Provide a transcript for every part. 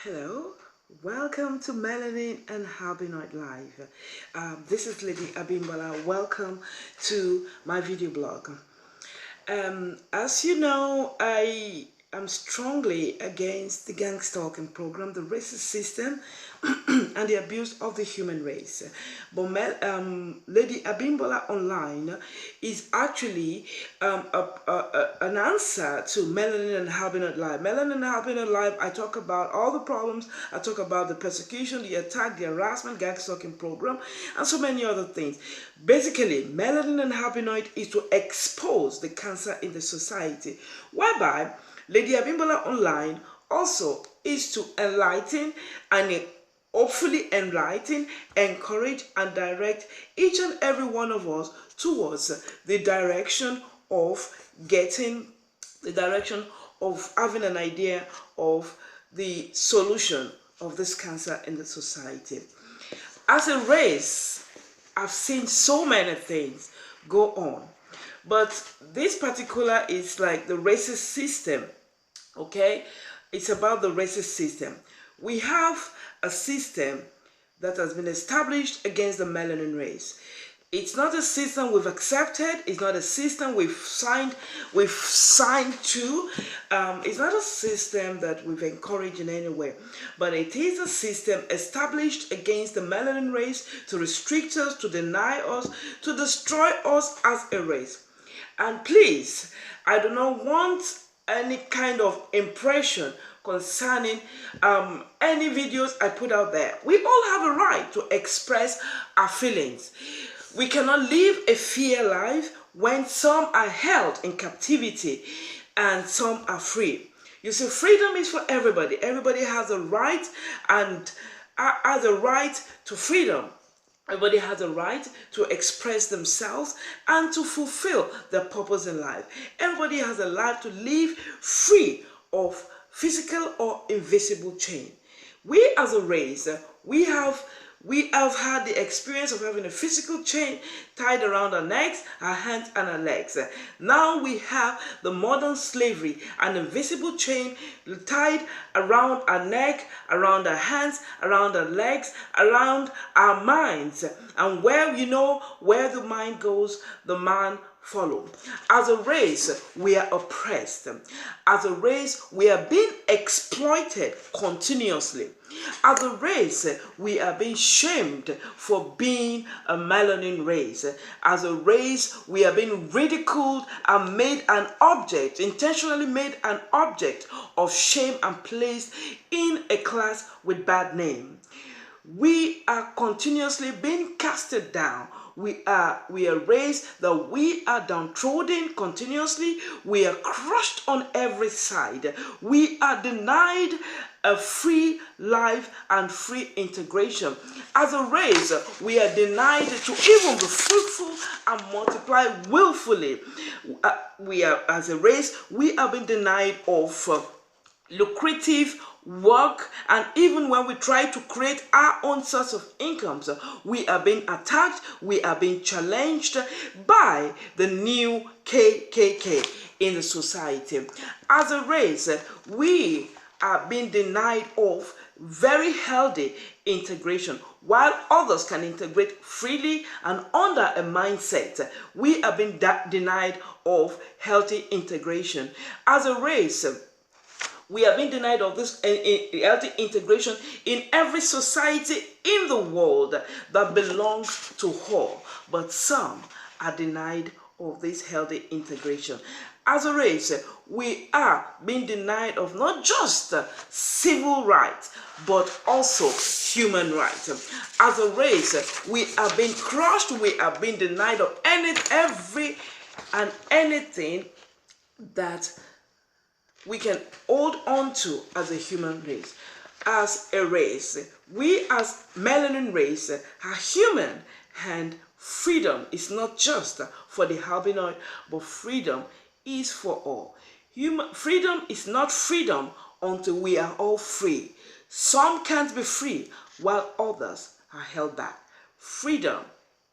Hello, welcome to Melanin and Albinoid Live. This is Lady Abimbola. Welcome to my video blog. As you know, I am strongly against the gang stalking program, the racist system, and the abuse of the human race. But Lady Abimbola Online is actually an answer to Melanin and Albinoid Live. Melanin and Albinoid Live, I talk about all the problems. I talk about the persecution, the attack, the harassment, gang stalking program, and so many other things. Basically, Melanin and Albinoid is to expose the cancer in the society, whereby Lady Abimbola Online also is to enlighten and hopefully enlighten, encourage, and direct each and every one of us towards the direction of having an idea of the solution of this cancer in the society. As a race, I've seen so many things go on, but this particular is like the racist system. Okay, it's about the racist system. We have a system that has been established against the melanin race. It's not a system we've accepted. It's not a system we've signed to. It's not a system that we've encouraged in any way. But it is a system established against the melanin race to restrict us, to deny us, to destroy us as a race. And please, I do not want any kind of impression concerning any videos I put out there. We all have a right to express our feelings. We cannot live a fair life when some are held in captivity and some are free. You see, freedom is for everybody. Everybody has a right and has a right to freedom. Everybody has a right to express themselves and to fulfill their purpose in life. Everybody has a right to live free of physical or invisible chain. We as a race, we have had the experience of having a physical chain tied around our necks, our hands, and our legs. Now we have the modern slavery, an invisible chain tied around our neck, around our hands, around our legs, around our minds. And where the mind goes, the man follow. As a race, we are oppressed. As a race, we are being exploited continuously. As a race, we are being shamed for being a melanin race. As a race, we are being ridiculed and made an object, intentionally made an object of shame and placed in a class with bad name. We are continuously being casted down. We are raised that we are downtrodden continuously. We are crushed on every side. We are denied a free life and free integration. As a race, we are denied to even be fruitful and multiply willfully. As a race, we have been denied of lucrative work, and even when we try to create our own source of incomes, we are being attacked, we are being challenged by the new KKK in the society. As a race, we are being denied of very healthy integration. While others can integrate freely and under a mindset, we have been denied of healthy integration. As a race, we have been denied of this healthy integration in every society in the world that belongs to all. But some are denied of this healthy integration. As a race, we are being denied of not just civil rights, but also human rights. As a race, we are being crushed, we are being denied of every and anything that we can hold on to as a human race. As a race, we as melanin race are human, and freedom is not just for the albinoid, but freedom is for all. Freedom is not freedom until we are all free. Some can't be free while others are held back. Freedom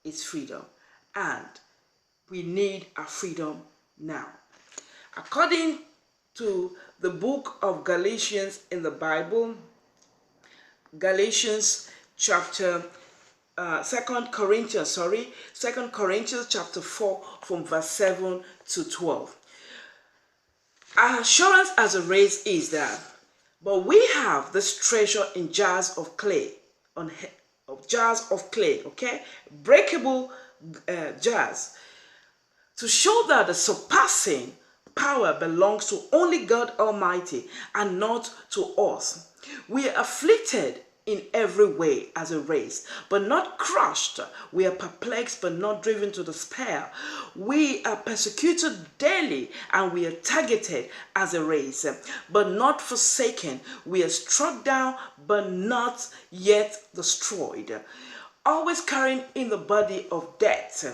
is freedom, and we need our freedom now. According to the book of Galatians in the Bible, Galatians chapter, 2 Corinthians chapter 4 from verse 7 to 12. Our assurance as a race is that, but we have this treasure in jars of clay, okay, breakable jars, to show that the surpassing power belongs to only God Almighty and not to us. We are afflicted in every way as a race, but not crushed. We are perplexed, but not driven to despair. We are persecuted daily, and we are targeted as a race, but not forsaken. We are struck down, but not yet destroyed. Always carrying in the body of death,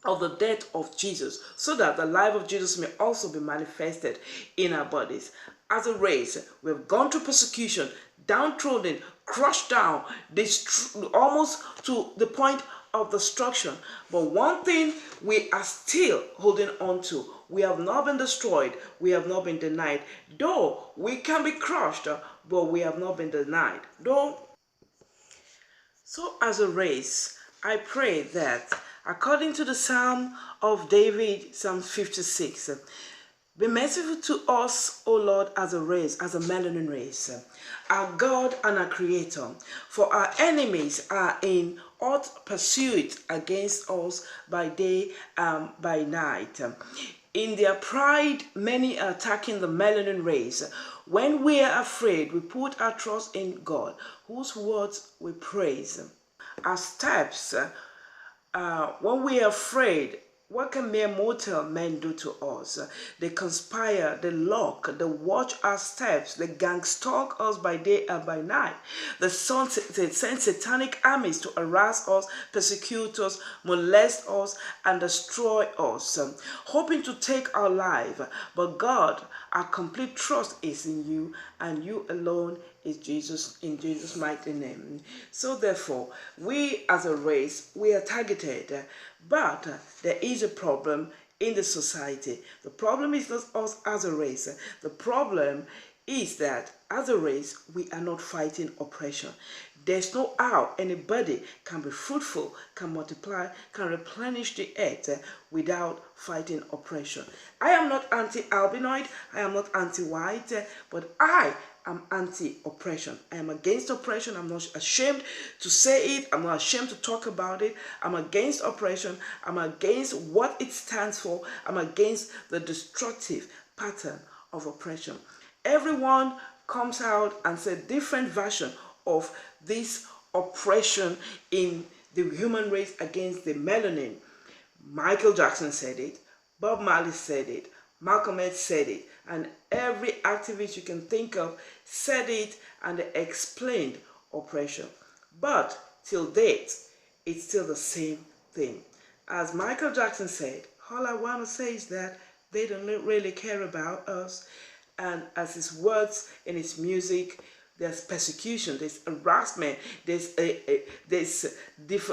of the death of Jesus, so that the life of Jesus may also be manifested in our bodies. As a race, we have gone through persecution, downtrodden, crushed down, almost to the point of destruction. But one thing we are still holding on to: we have not been destroyed, we have not been denied. Though we can be crushed, but we have not been denied. So as a race, I pray that according to the Psalm of David, Psalm 56, be merciful to us, O Lord, as a race, as a melanin race, our God and our Creator. For our enemies are in hot pursuit against us by day and by night. In their pride, many are attacking the melanin race. When we are afraid, we put our trust in God, whose words we praise. Our steps, when we are afraid, what can mere mortal men do to us? They conspire, they lock, they watch our steps, they gang stalk us by day and by night. They send satanic armies to harass us, persecute us, molest us, and destroy us, hoping to take our life. But God, our complete trust is in you, and you alone is Jesus, in Jesus' mighty name. So therefore, we as a race, we are targeted, but there is a problem in the society. The problem is not us as a race. The problem is that as a race, we are not fighting oppression. There's no how anybody can be fruitful, can multiply, can replenish the earth without fighting oppression. I am not anti-albinoid, I am not anti-white, but I am anti-oppression. I am against oppression. I'm not ashamed to say it. I'm not ashamed to talk about it. I'm against oppression. I'm against what it stands for. I'm against the destructive pattern of oppression. Everyone comes out and says different version of this oppression in the human race against the melanin. Michael Jackson said it. Bob Marley said it. Malcolm X said it, and every activist you can think of said it, and they explained oppression. But till date, it's still the same thing. As Michael Jackson said, all I want to say is that they don't really care about us. And as his words in his music, there's persecution, there's harassment, there's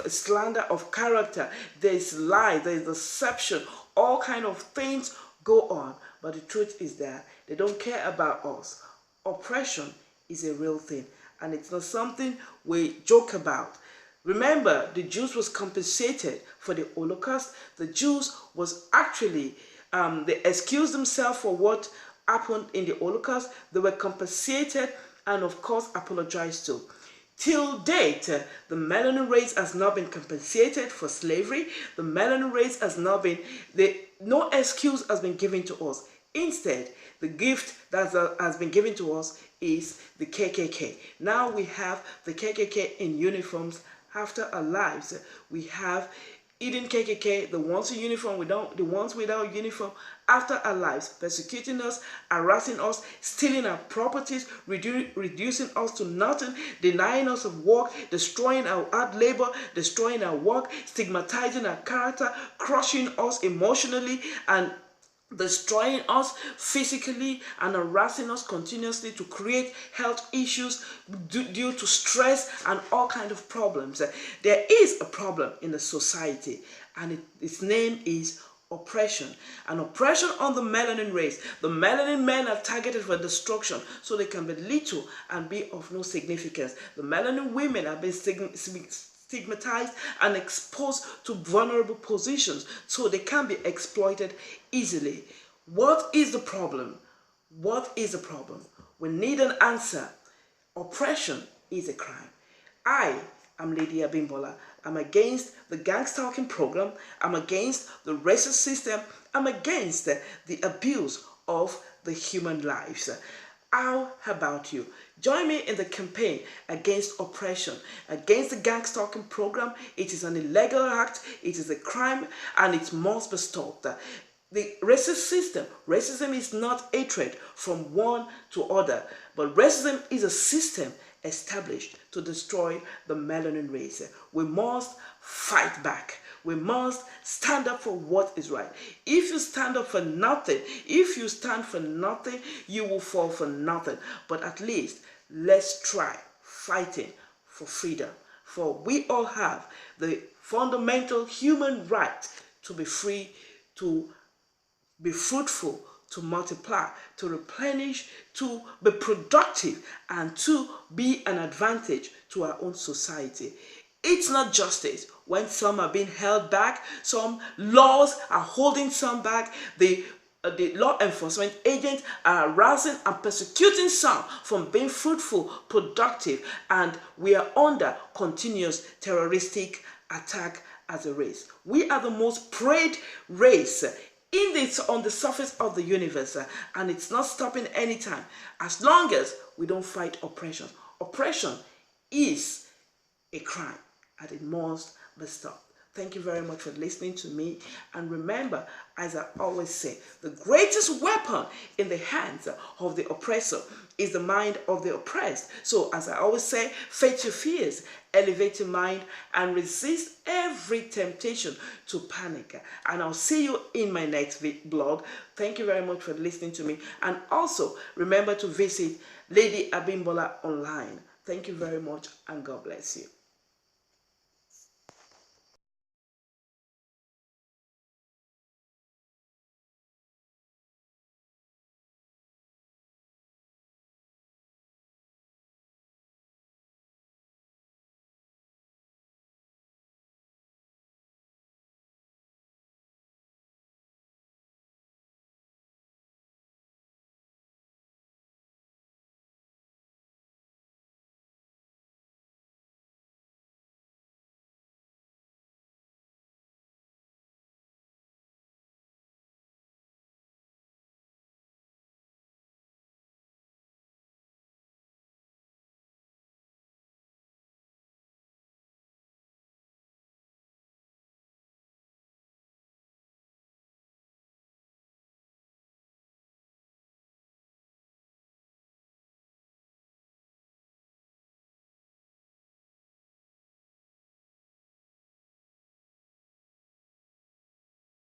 slander of character, there's lie, there's deception, all kind of things go on. But the truth is that they don't care about us. Oppression is a real thing, and it's not something we joke about. Remember, the Jews was compensated for the Holocaust. The Jews was actually, they excused themselves for what happened in the Holocaust. They were compensated and of course apologized to. Till date, the melanin race has not been compensated for slavery. The melanin race has not been, no excuse has been given to us. Instead, the gift that has been given to us is the KKK. Now we have the KKK in uniforms after our lives. We have Eden KKK, the ones in uniform, the ones without uniform, after our lives, persecuting us, harassing us, stealing our properties, reducing us to nothing, denying us of work, destroying our hard labor, destroying our work, stigmatizing our character, crushing us emotionally, and destroying us physically, and harassing us continuously to create health issues due to stress and all kinds of problems. There is a problem in the society, and its name is oppression, and oppression on the melanin race. The melanin men are targeted for destruction so they can be little and be of no significance. The melanin women have been stigmatized and exposed to vulnerable positions so they can be exploited easily. What is the problem? What is the problem? We need an answer. Oppression is a crime. I am Lady Abimbola. I'm against the gang stalking program. I'm against the racist system. I'm against the abuse of the human lives. How about you? Join me in the campaign against oppression, against the gang stalking program. It is an illegal act, it is a crime, and it must be stopped. The racist system, racism is not hatred from one to other, but racism is a system established to destroy the melanin race. We must fight back. We must stand up for what is right. If you stand up for nothing, if you stand for nothing, you will fall for nothing. But at least let's try fighting for freedom. For we all have the fundamental human right to be free, to be fruitful, to multiply, to replenish, to be productive, and to be an advantage to our own society. It's not justice when some are being held back, some laws are holding some back, the law enforcement agents are harassing and persecuting some from being fruitful, productive, and we are under continuous terroristic attack as a race. We are the most preyed race on the surface of the universe, and it's not stopping anytime as long as we don't fight oppression. Oppression is a crime and it must be stopped. Thank you very much for listening to me. And remember, as I always say, the greatest weapon in the hands of the oppressor is the mind of the oppressed. So as I always say, face your fears, elevate your mind, and resist every temptation to panic. And I'll see you in my next blog. Thank you very much for listening to me. And also remember to visit Lady Abimbola online. Thank you very much, and God bless you.